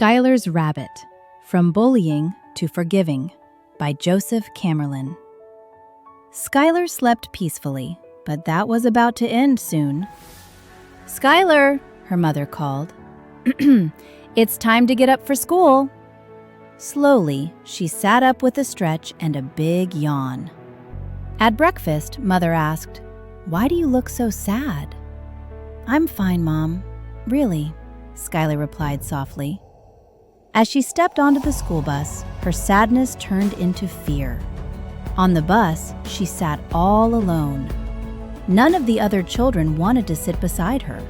Skylar's Rabbit, From Bullying to Forgiving by Joseph Camerlin. Skylar slept peacefully, but that was about to end soon. "Skylar," her mother called. "It's time to get up for school." Slowly, she sat up with a stretch and a big yawn. At breakfast, Mother asked, "Why do you look so sad?" "I'm fine, Mom. Really," Skylar replied softly. As she stepped onto the school bus, her sadness turned into fear. On the bus, she sat all alone. None of the other children wanted to sit beside her.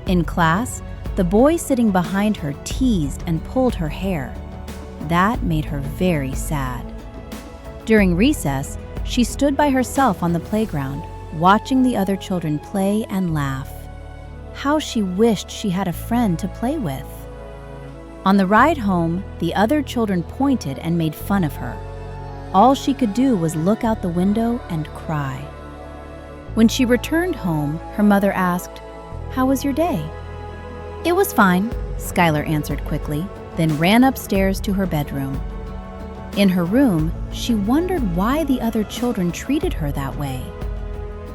In class, the boy sitting behind her teased and pulled her hair. That made her very sad. During recess, she stood by herself on the playground, watching the other children play and laugh. How she wished she had a friend to play with. On the ride home, the other children pointed and made fun of her. All she could do was look out the window and cry. When she returned home, her mother asked, "How was your day?" "It was fine," Skylar answered quickly, then ran upstairs to her bedroom. In her room, she wondered why the other children treated her that way.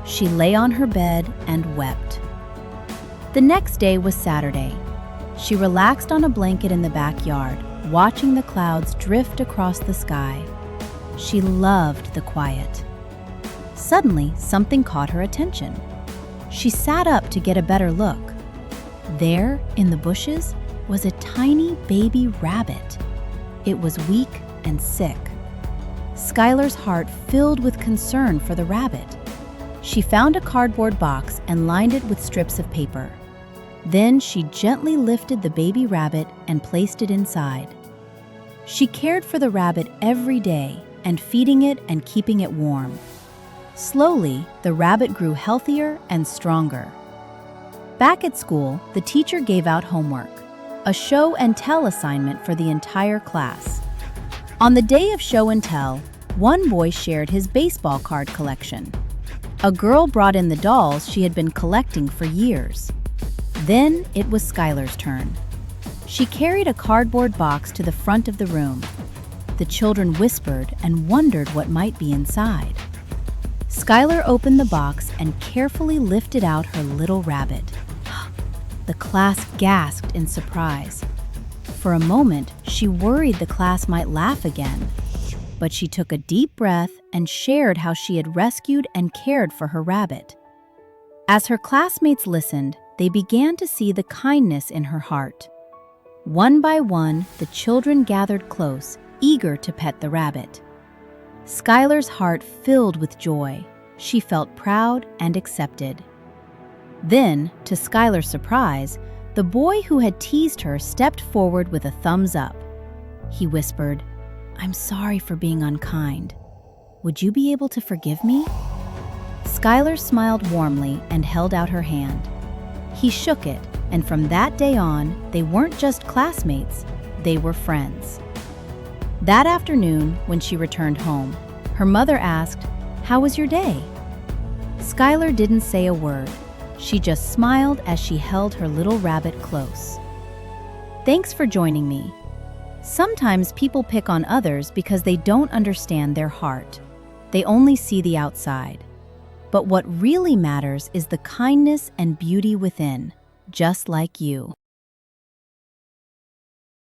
She lay on her bed and wept. The next day was Saturday. She relaxed on a blanket in the backyard, watching the clouds drift across the sky. She loved the quiet. Suddenly, something caught her attention. She sat up to get a better look. There, in the bushes, was a tiny baby rabbit. It was weak and sick. Skylar's heart filled with concern for the rabbit. She found a cardboard box and lined it with strips of paper. Then she gently lifted the baby rabbit and placed it inside. She cared for the rabbit every day and feeding it and keeping it warm. Slowly, the rabbit grew healthier and stronger. Back at school, the teacher gave out homework, a show and tell assignment for the entire class. On the day of show and tell, one boy shared his baseball card collection. A girl brought in the dolls she had been collecting for years. Then it was Skylar's turn. She carried a cardboard box to the front of the room. The children whispered and wondered what might be inside. Skylar opened the box and carefully lifted out her little rabbit. The class gasped in surprise. For a moment, she worried the class might laugh again. But she took a deep breath and shared how she had rescued and cared for her rabbit. As her classmates listened, they began to see the kindness in her heart. One by one, the children gathered close, eager to pet the rabbit. Skylar's heart filled with joy. She felt proud and accepted. Then, to Skylar's surprise, the boy who had teased her stepped forward with a thumbs up. He whispered, "I'm sorry for being unkind. Would you be able to forgive me?" Skylar smiled warmly and held out her hand. He shook it, and from that day on, they weren't just classmates, they were friends. That afternoon, when she returned home, her mother asked, "How was your day?" Skylar didn't say a word. She just smiled as she held her little rabbit close. Thanks for joining me. Sometimes people pick on others because they don't understand their heart. They only see the outside. But what really matters is the kindness and beauty within, just like you.